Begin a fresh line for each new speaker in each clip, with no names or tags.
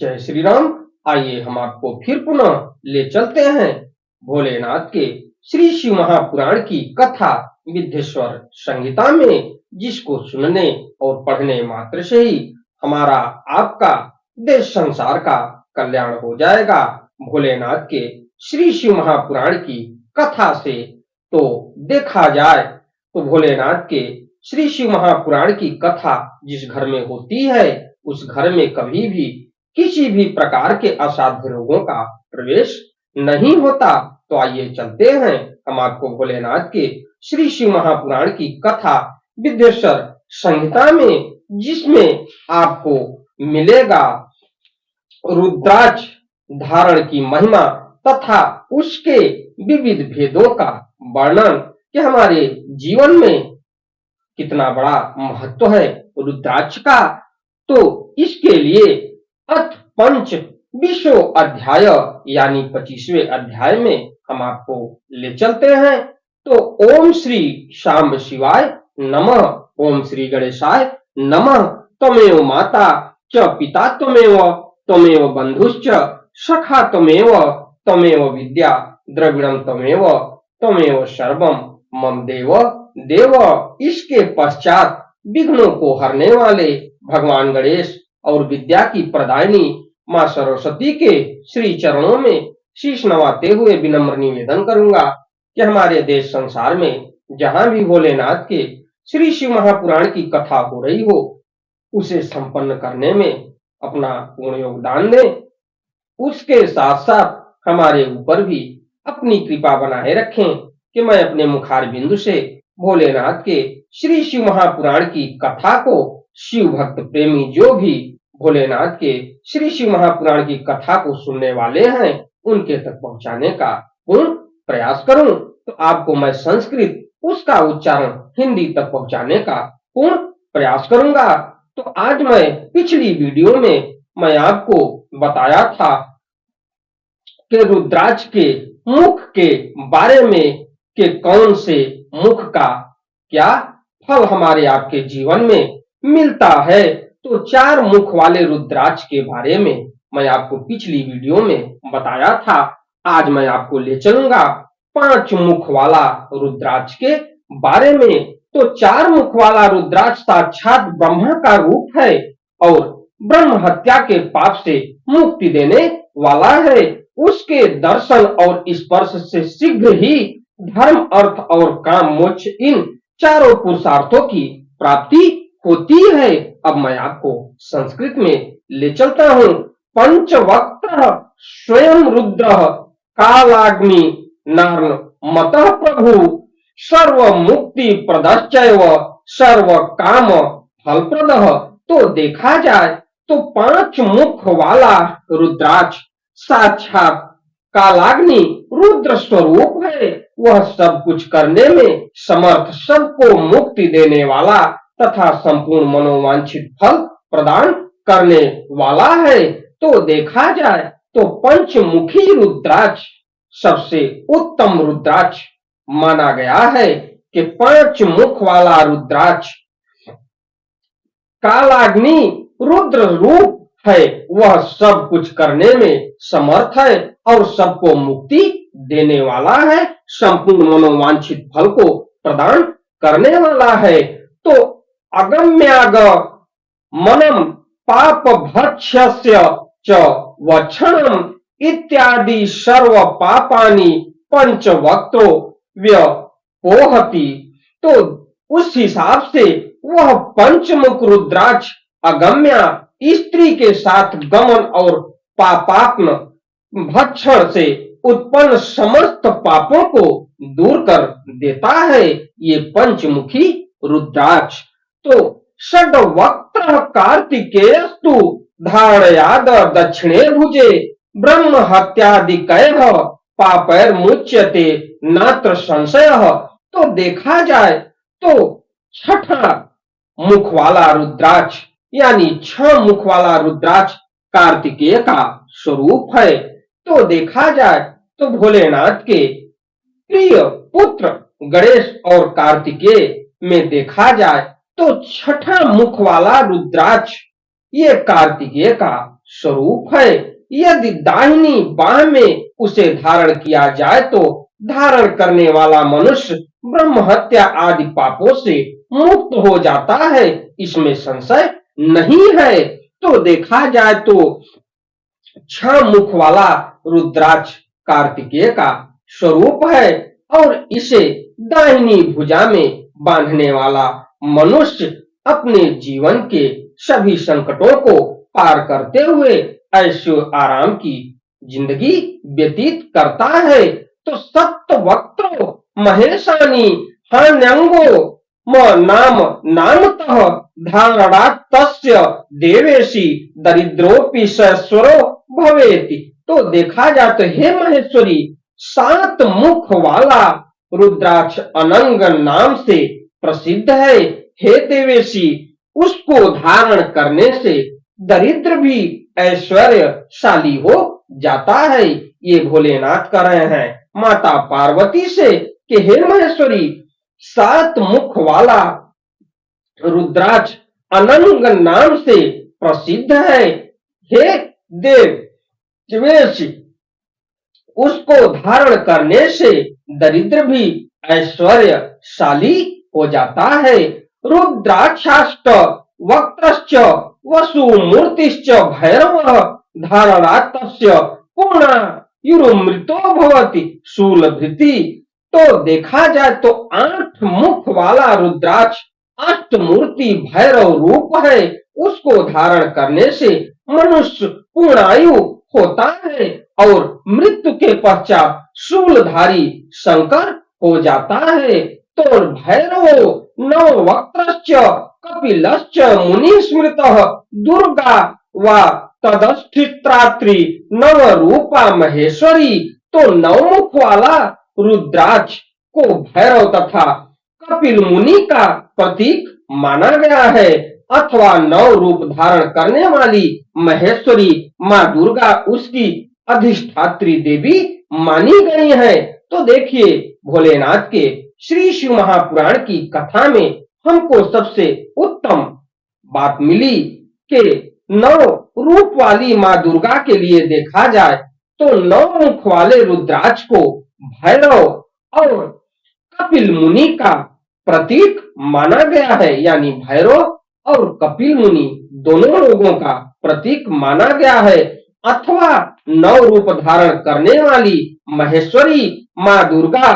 जय श्री राम। आइए हम आपको फिर पुनः ले चलते हैं भोलेनाथ के श्री शिव महापुराण की कथा विद्येश्वर संहिता में, जिसको सुनने और पढ़ने मात्र से ही हमारा आपका देश संसार का कल्याण हो जाएगा। भोलेनाथ के श्री शिव महापुराण की कथा से तो देखा जाए तो भोलेनाथ के श्री शिव महापुराण की कथा जिस घर में होती है उस घर में कभी भी किसी भी प्रकार के असाध्य रोगों का प्रवेश नहीं होता। तो आइए चलते हैं हम आपको भोलेनाथ के श्री शिव महापुराण की कथा विद्येश्वर संहिता में, जिसमें आपको मिलेगा रुद्राक्ष धारण की महिमा तथा उसके विविध भेदों का वर्णन कि हमारे जीवन में कितना बड़ा महत्व है रुद्राक्ष का। तो इसके लिए अथ पंच 20वें अध्याय यानी 25वें अध्याय में हम आपको ले चलते हैं। तो ओम श्री शांब शिवाय नमः, ओम श्री गणेशाय नमः। त्वमेव माता च पिता त्वमेव, त्वमेव बंधुश्च सखा त्वमेव, त्वमेव विद्या द्रविणम त्वमेव, त्वमेव सर्वम मम देव देव। इसके पश्चात विघ्नों को हरने वाले भगवान गणेश और विद्या की प्रदायिनी मां सरस्वती के श्री चरणों में शीश नवाते हुए विनम्र निवेदन करूंगा कि हमारे देश संसार में जहां भी भोलेनाथ के श्री शिव महापुराण की कथा हो रही हो उसे संपन्न करने में अपना पूर्ण योगदान दें। उसके साथ साथ हमारे ऊपर भी अपनी कृपा बनाए रखें कि मैं अपने मुखार बिंदु से भोलेनाथ के श्री शिव महापुराण की कथा को शिव भक्त प्रेमी जो भी भोलेनाथ के श्री शिव महापुराण की कथा को सुनने वाले हैं उनके तक पहुंचाने का पूर्ण प्रयास करूं। तो आपको मैं संस्कृत उसका उच्चारण हिंदी तक पहुंचाने का पूर्ण प्रयास करूंगा। तो आज मैं पिछली वीडियो में मैं आपको बताया था कि रुद्राक्ष के मुख के बारे में कि कौन से मुख का क्या फल हमारे आपके जीवन में मिलता है। तो 4 मुख वाले रुद्राक्ष के बारे में मैं आपको पिछली वीडियो में बताया था। आज मैं आपको ले चलूंगा 5 मुख वाला रुद्राक्ष के बारे में। तो 4 मुख वाला रुद्राक्ष साक्षात ब्रह्मा का रूप है और ब्रह्म हत्या के पाप से मुक्ति देने वाला है। उसके दर्शन और स्पर्श से शीघ्र ही धर्म अर्थ और काम मोक्ष इन चारों पुरुषार्थों की प्राप्ति होती है। अब मैं आपको संस्कृत में ले चलता हूँ। पंचवक्त्र स्वयं रुद्र कालाग्नि नार्ण मतः प्रभु सर्व मुक्ति प्रदश्चैव सर्व काम फलप्रदः। तो देखा जाए तो 5 मुख वाला रुद्राक्ष साक्षात कालाग्नि रुद्र स्वरूप है। वह सब कुछ करने में समर्थ, सबको मुक्ति देने वाला तथा संपूर्ण मनोवांछित फल प्रदान करने वाला है। तो देखा जाए तो पंचमुखी रुद्राक्ष सबसे उत्तम रुद्राक्ष माना गया है कि 5 मुख वाला रुद्राक्ष कालाग्नि रुद्र रूप है। वह सब कुछ करने में समर्थ है और सबको मुक्ति देने वाला है, संपूर्ण मनोवांछित फल को प्रदान करने वाला है। तो अगम्याग मनम पाप भक्ष्यस्य च वक्षणम इत्यादि सर्व पापानि पंचवक्त्रो व्यपोहति। तो उस हिसाब से वह पंचमुख रुद्राक्ष अगम्या स्त्री के साथ गमन और पापात्म भक्षण से उत्पन्न समस्त पापों को दूर कर देता है ये पंचमुखी रुद्राक्ष। तो षड्वक्त्र कार्तिकेयस्तु धारयाद दक्षिणे भुजे ब्रह्म हत्यादिकैः पापैर्मुच्यते नात्र संशयः। तो देखा जाए तो 6ठा मुख वाला रुद्राक्ष यानी 6 मुख वाला रुद्राक्ष कार्तिकेय का स्वरूप है। तो देखा जाए तो भोलेनाथ के प्रिय पुत्र गणेश और कार्तिकेय में देखा जाए तो 6ठा मुख वाला रुद्राक्ष ये कार्तिकेय का स्वरूप है। यदि दाहिनी बाह में उसे धारण किया जाए तो धारण करने वाला मनुष्य ब्रह्म हत्या आदि पापों से मुक्त हो जाता है, इसमें संशय नहीं है। तो देखा जाए तो 6 मुख वाला रुद्राक्ष कार्तिकेय का स्वरूप है और इसे दाहिनी भुजा में बांधने वाला मनुष्य अपने जीवन के सभी संकटों को पार करते हुए ऐशो आराम की जिंदगी व्यतीत करता है। तो सत्य वक्त्रो महेशानी हान्यंगो म नाम नामतः धारणात् तस्य देवेशी दरिद्रोपि सस्वरो भवेति। तो देखा जाए तो हे महेश्वरी, 7 मुख वाला रुद्राक्ष अनंग नाम से प्रसिद्ध है। हे देवेशी, उसको धारण करने से दरिद्र भी ऐश्वर्यशाली हो जाता है। ये भोलेनाथ कह रहे हैं माता पार्वती से कि हे महेश्वरी, 7 मुख वाला रुद्राक्ष अनंग नाम से प्रसिद्ध है। हे देवेश, उसको धारण करने से दरिद्र भी ऐश्वर्यशाली हो जाता है। रुद्राक्षाष्ट वक्त्रश्च वसु मूर्तिश्च भैरव धारणात् तस्य पूर्णायुर्मृतो भवति शूलभृति। तो देखा जाए तो 8 मुख वाला रुद्राक्ष अष्टमूर्ति भैरव रूप है। उसको धारण करने से मनुष्य पूर्णायु होता है और मृत्यु के पश्चात शूलधारी शंकर हो जाता है। तो भैरवो नववक्त्रश्च कपिलश्च मुनि स्मृतः दुर्गा व तदस्थित्रात्रि नव रूपा महेश्वरी। तो नवमुख वाला रुद्राक्ष को भैरव तथा कपिल मुनि का प्रतीक माना गया है अथवा 9 रूप धारण करने वाली महेश्वरी मां दुर्गा उसकी अधिष्ठात्री देवी मानी गई है। तो देखिए, भोलेनाथ के श्री शिव महापुराण की कथा में हमको सबसे उत्तम बात मिली कि 9 रूप वाली मां दुर्गा के लिए देखा जाए तो 9 मुख वाले रुद्राक्ष को भैरव और कपिल मुनि का प्रतीक माना गया है, यानी भैरव और कपिल मुनि दोनों लोगों का प्रतीक माना गया है अथवा 9 रूप धारण करने वाली महेश्वरी मां दुर्गा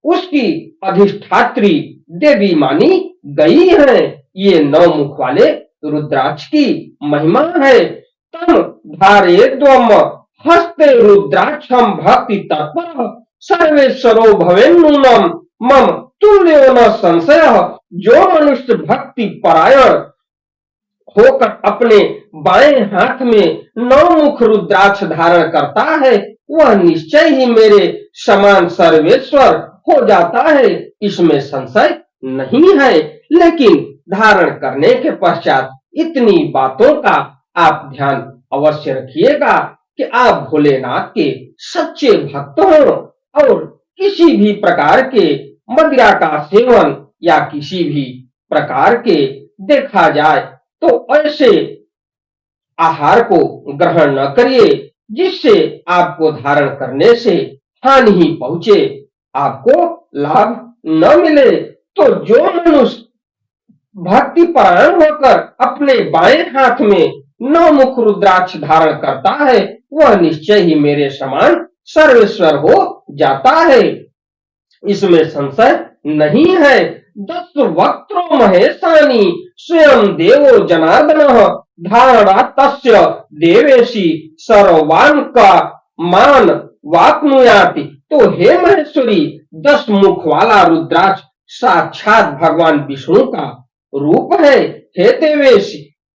उसकी अधिष्ठात्री देवी मानी गई है। ये 9 मुख वाले रुद्राक्ष की महिमा है। तम धारेद्वम हस्ते रुद्राक्षम भक्ति तत्पर सर्वेश्वरो भवेन्नूनम मम तुल्यो न संशय। जो मनुष्य भक्ति परायण होकर अपने बाएं हाथ में 9 मुख रुद्राक्ष धारण करता है वह निश्चय ही मेरे समान सर्वेश्वर हो जाता है, इसमें संशय नहीं है। लेकिन धारण करने के पश्चात इतनी बातों का आप ध्यान अवश्य रखिएगा कि आप भोलेनाथ के सच्चे भक्त हो और किसी भी प्रकार के मदिरा का सेवन या किसी भी प्रकार के देखा जाए तो ऐसे आहार को ग्रहण न करिए जिससे आपको धारण करने से हानि ही पहुंचे, आपको लाभ न मिले। तो जो मनुष्य भक्ति परायण होकर अपने बाएं हाथ में 9 मुख रुद्राक्ष धारण करता है वह निश्चय ही मेरे समान सर्वेश्वर हो जाता है, इसमें संशय नहीं है। 10 वक्त्रो महेशानी स्वयं देवो जनार्दनः धारणात् तस्य देवेशी सर्वान् का मान वाप्नुयाति। तो हे महेश्वरी, 10 मुख वाला रुद्राक्ष साक्षात भगवान विष्णु का रूप है। हे देवेश,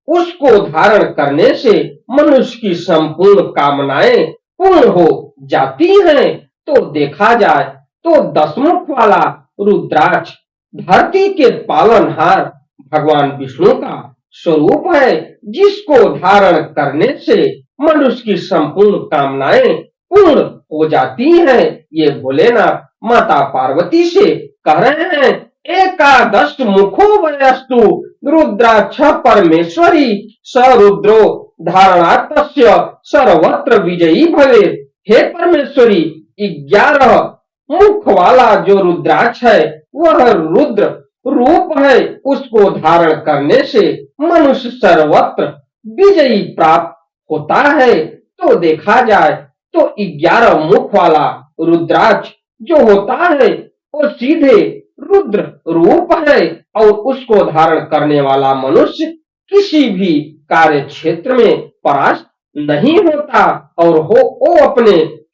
उसको धारण करने से मनुष्य की संपूर्ण कामनाएं पूर्ण हो जाती हैं। तो देखा जाए तो 10 मुख वाला रुद्राक्ष धरती के पालनहार भगवान विष्णु का स्वरूप है, जिसको धारण करने से मनुष्य की संपूर्ण कामनाएं पूर्ण हो जाती हैं। ये भोलेनाथ माता पार्वती से कह रहे हैं, एकादश मुखो वयस्तु रुद्राक्ष परमेश्वरी स रुद्रो धारणातस्य सर्वत्र विजयी भवे। हे परमेश्वरी, 11 मुख वाला जो रुद्राक्ष है वह रुद्र रूप है, उसको धारण करने से मनुष्य सर्वत्र विजयी प्राप्त होता है। तो देखा जाए तो 11 मुख वाला रुद्राक्ष जो होता है वो सीधे रुद्र रूप है और उसको धारण करने वाला मनुष्य किसी भी कार्य क्षेत्र में परास्त नहीं होता और वो अपने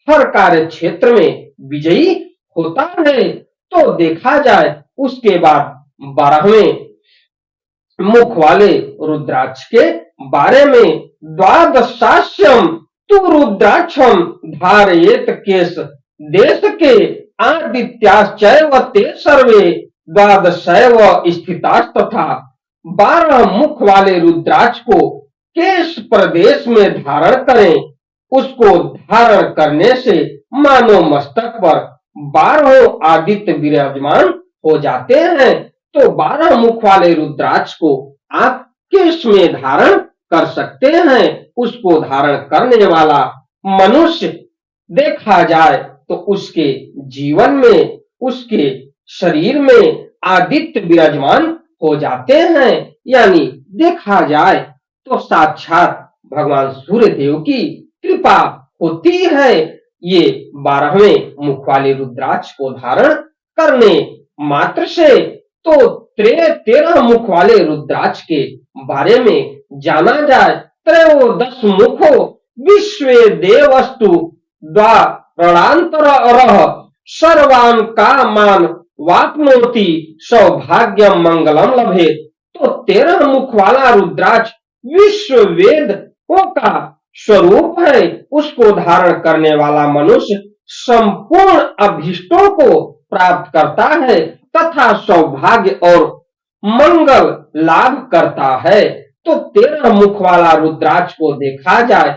हर कार्य क्षेत्र में विजयी होता है। तो देखा जाए उसके बाद 12वें मुख वाले रुद्राक्ष के बारे में, द्वादशास्यम तु रुद्राक्षम धारयेत केश देश के आदित्याश्चैव ते सर्वे द्वादशैव स्थितास्तथा। 12 मुख वाले रुद्राक्ष को केश प्रदेश में धारण करें। उसको धारण करने से मानो मस्तक पर 12 आदित्य विराजमान हो जाते हैं। तो 12 मुख वाले रुद्राक्ष को आप केश में धारण कर सकते हैं। उसको धारण करने वाला मनुष्य देखा जाए तो उसके जीवन में, उसके शरीर में आदित्य विराजमान हो जाते हैं। यानी देखा जाए तो साक्षात भगवान सूर्य देव की कृपा होती है। ये 12वें मुख वाले रुद्राक्ष को धारण करने मात्र से। तो 13 मुख वाले रुद्राक्ष के बारे में जाना जाए। त्रयोदश मुखो विश्वे देवस्तु द्वारणांतर सर्वान कामान वाप्नोति सौभाग्यम मंगलम लभेत। तो 13 मुख वाला रुद्राक्ष विश्व वेदों का स्वरूप है। उसको धारण करने वाला मनुष्य संपूर्ण अभीष्टों को प्राप्त करता है तथा सौभाग्य और मंगल लाभ करता है। तो 13 मुख वाला रुद्राक्ष को देखा जाए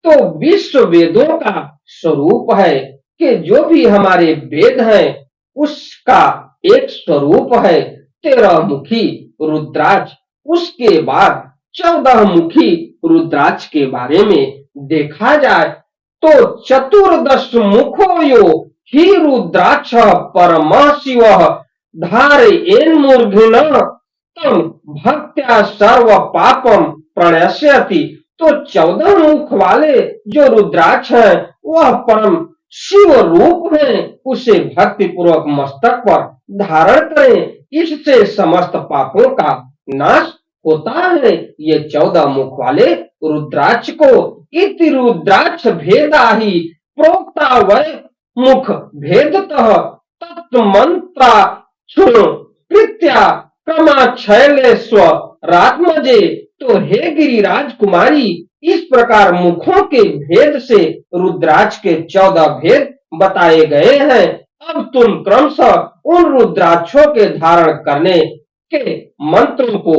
तो विश्व वेदों का स्वरूप है कि जो भी हमारे वेद हैं उसका एक स्वरूप है 13 मुखी रुद्राक्ष। उसके बाद 14 मुखी रुद्राक्ष के बारे में देखा जाए तो चतुर्दश मुखो यो ही रुद्राक्ष परम शिव धारयेन मूर्धन तम भक्त्या सर्व पापम प्रणश्यति। तो 14 मुख वाले जो रुद्राक्ष हैं वह परम शिव रूप है। उसे भक्ति पूर्वक मस्तक पर धारण करें, इससे समस्त पापों का नाश होता है। ये 14 मुख वाले रुद्राक्ष को इति रुद्राक्ष भेदा ही प्रोक्ता वै मुख भेदतः तत्मंत्रा सुनो कृत्या क्रमाक्षयलेश्वरात्मजे। तो हे गिरिराज कुमारी, इस प्रकार मुखों के भेद से रुद्राक्ष के 14 भेद बताए गए हैं। अब तुम क्रमशः उन रुद्राक्षों के धारण करने के मंत्रों को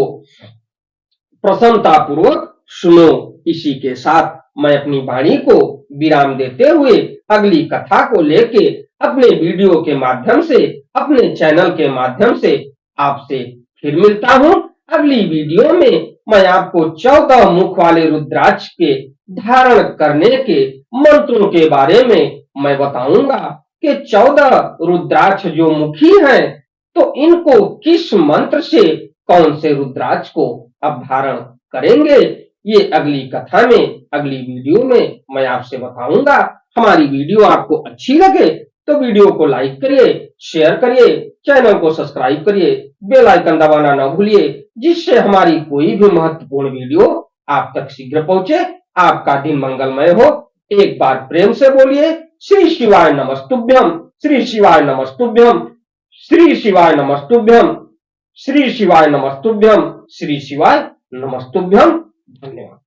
प्रसन्नता पूर्वक सुनो। इसी के साथ मैं अपनी वाणी को विराम देते हुए अगली कथा को लेके अपने वीडियो के माध्यम से, अपने चैनल के माध्यम से आपसे फिर मिलता हूँ। अगली वीडियो में मैं आपको 14 मुख वाले रुद्राक्ष के धारण करने के मंत्रों के बारे में मैं बताऊंगा कि 14 रुद्राक्ष जो मुखी हैं तो इनको किस मंत्र से कौन से रुद्राक्ष को अब धारण करेंगे, ये अगली कथा में, अगली वीडियो में मैं आपसे बताऊंगा। हमारी वीडियो आपको अच्छी लगे तो वीडियो को लाइक करिए, शेयर करिए, चैनल को सब्सक्राइब करिए, बेल आइकन दबाना न भूलिए, जिससे हमारी कोई भी महत्वपूर्ण वीडियो आप तक शीघ्र पहुंचे। आपका दिन मंगलमय हो। एक बार प्रेम से बोलिए श्री शिवाय नमस्तुभ्यम, श्री शिवाय नमस्तुभ्यम, श्री शिवाय नमस्तुभ्यम, श्री शिवाय नमस्तुभ्यम, श्री शिवाय नमस्तुभ्यम। धन्यवाद।